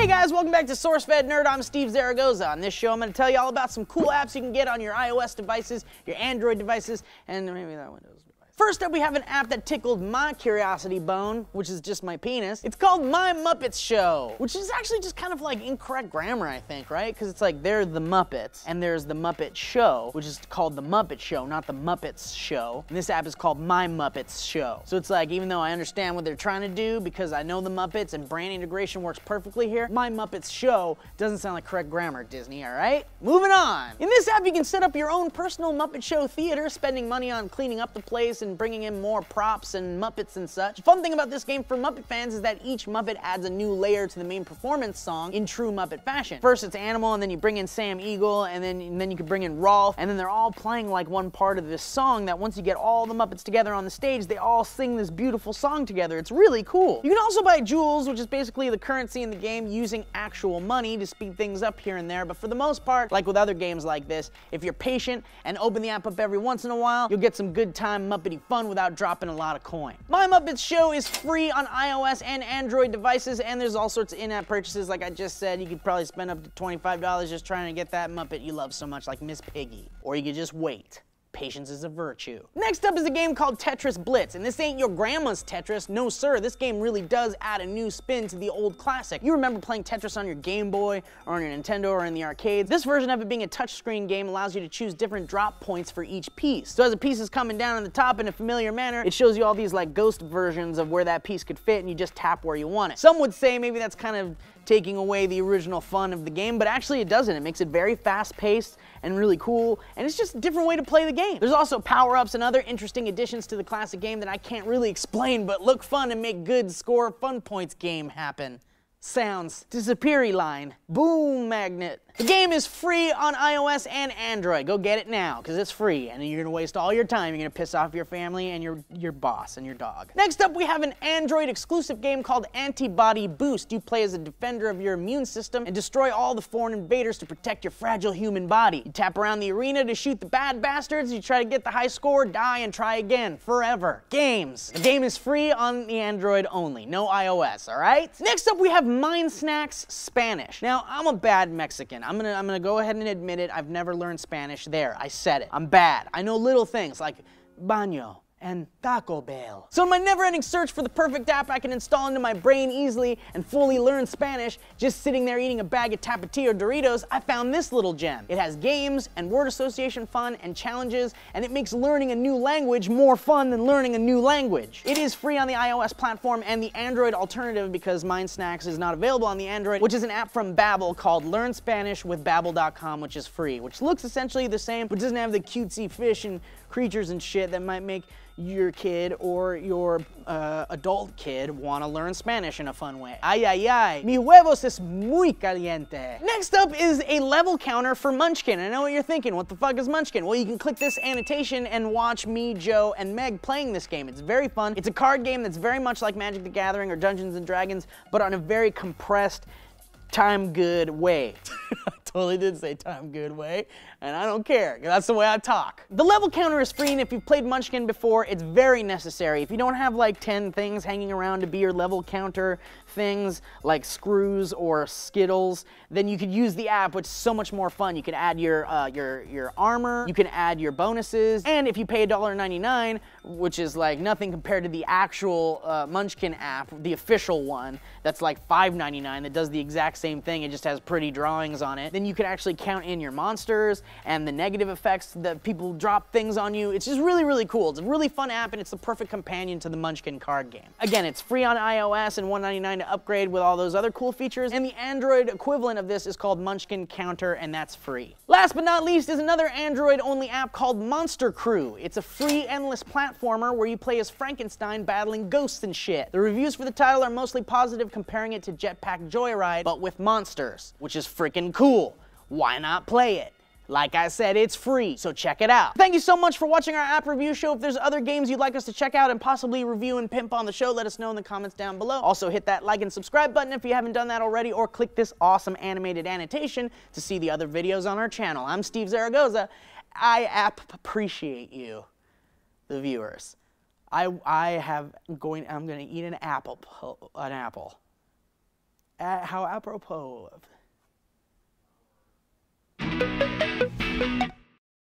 Hey guys, welcome back to SourceFed Nerd. I'm Steve Zaragoza. On this show, I'm going to tell you all about some cool apps you can get on your iOS devices, your Android devices, and maybe that Windows device. First up, we have an app that tickled my curiosity bone, which is just my penis. It's called My Muppets Show, which is actually just kind of like incorrect grammar, I think, right? Because it's like they're the Muppets, and there's the Muppet Show, which is called the Muppet Show, not the Muppets Show. And this app is called My Muppets Show. So it's like, even though I understand what they're trying to do, because I know the Muppets and brand integration works perfectly here, My Muppets Show doesn't sound like correct grammar, Disney, all right? Moving on. In this app, you can set up your own personal Muppet Show theater, spending money on cleaning up the place and bringing in more props and Muppets and such. The fun thing about this game for Muppet fans is that each Muppet adds a new layer to the main performance song in true Muppet fashion. First it's Animal, and then you bring in Sam Eagle, and then you can bring in Rolf, and then they're all playing like one part of this song that once you get all the Muppets together on the stage, they all sing this beautiful song together. It's really cool. You can also buy jewels, which is basically the currency in the game, using actual money to speed things up here and there, but for the most part, like with other games like this, if you're patient and open the app up every once in a while, you'll get some good time Muppety fun without dropping a lot of coin. My Muppets Show is free on iOS and Android devices, and there's all sorts of in-app purchases. Like I just said, you could probably spend up to $25 just trying to get that Muppet you love so much, like Miss Piggy. Or you could just wait. Patience is a virtue. Next up is a game called Tetris Blitz, and this ain't your grandma's Tetris. No sir, this game really does add a new spin to the old classic. You remember playing Tetris on your Game Boy, or on your Nintendo, or in the arcades. This version of it being a touchscreen game allows you to choose different drop points for each piece. So as a piece is coming down on the top in a familiar manner, it shows you all these like ghost versions of where that piece could fit, and you just tap where you want it. Some would say maybe that's kind of taking away the original fun of the game, but actually it doesn't. It makes it very fast-paced and really cool, and it's just a different way to play the game. There's also power-ups and other interesting additions to the classic game that I can't really explain, but look fun and make good score fun points game happen. Sounds. Disappeary line. Boom magnet. The game is free on iOS and Android. Go get it now, because it's free, and you're gonna waste all your time. You're gonna piss off your family and your boss and your dog. Next up, we have an Android exclusive game called Antibody Boost. You play as a defender of your immune system and destroy all the foreign invaders to protect your fragile human body. You tap around the arena to shoot the bad bastards, you try to get the high score, die, and try again, forever. Games. The game is free on the Android only, no iOS, all right? Next up, we have Mind Snacks Spanish. Now, I'm a bad Mexican. I'm gonna go ahead and admit it. I've never learned Spanish. There, I said it. I'm bad. I know little things like baño and Taco Bell. So in my never-ending search for the perfect app I can install into my brain easily and fully learn Spanish, just sitting there eating a bag of Tapatio Doritos, I found this little gem. It has games and word association fun and challenges, and it makes learning a new language more fun than learning a new language. It is free on the iOS platform and the Android alternative, because Mind Snacks is not available on the Android, which is an app from Babbel called Learn Spanish with Babbel.com, which is free, which looks essentially the same, but doesn't have the cutesy fish and creatures and shit that might make your kid or your adult kid want to learn Spanish in a fun way. Ay, ay, ay. Mi huevos es muy caliente. Next up is a level counter for Munchkin. I know what you're thinking. What the fuck is Munchkin? Well, you can click this annotation and watch me, Joe, and Meg playing this game. It's very fun. It's a card game that's very much like Magic the Gathering or Dungeons and Dragons, but on a very compressed, time good way. I totally did say time good way, and I don't care, 'cause that's the way I talk. The level counter is free, and if you've played Munchkin before, it's very necessary. If you don't have like 10 things hanging around to be your level counter things, like screws or Skittles, then you could use the app, which is so much more fun. You can add your armor, you can add your bonuses, and if you pay $1.99, which is like nothing compared to the actual Munchkin app, the official one, that's like $5.99, that does the exact same thing, it just has pretty drawings on it, then you can actually count in your monsters and the negative effects that people drop things on you. It's just really, really cool. It's a really fun app, and it's the perfect companion to the Munchkin card game. Again, it's free on iOS and $1.99 to upgrade with all those other cool features, and the Android equivalent of this is called Munchkin Counter, and that's free. Last but not least is another Android-only app called Monster Crew. It's a free, endless platformer where you play as Frankenstein battling ghosts and shit. The reviews for the title are mostly positive, comparing it to Jetpack Joyride, but with monsters, which is freaking cool. Why not play it? Like I said, it's free, so check it out. Thank you so much for watching our app review show. If there's other games you'd like us to check out and possibly review and pimp on the show, let us know in the comments down below. Also, hit that like and subscribe button if you haven't done that already, or click this awesome animated annotation to see the other videos on our channel. I'm Steve Zaragoza. I appreciate you, the viewers. I'm gonna eat an apple. How apropos of.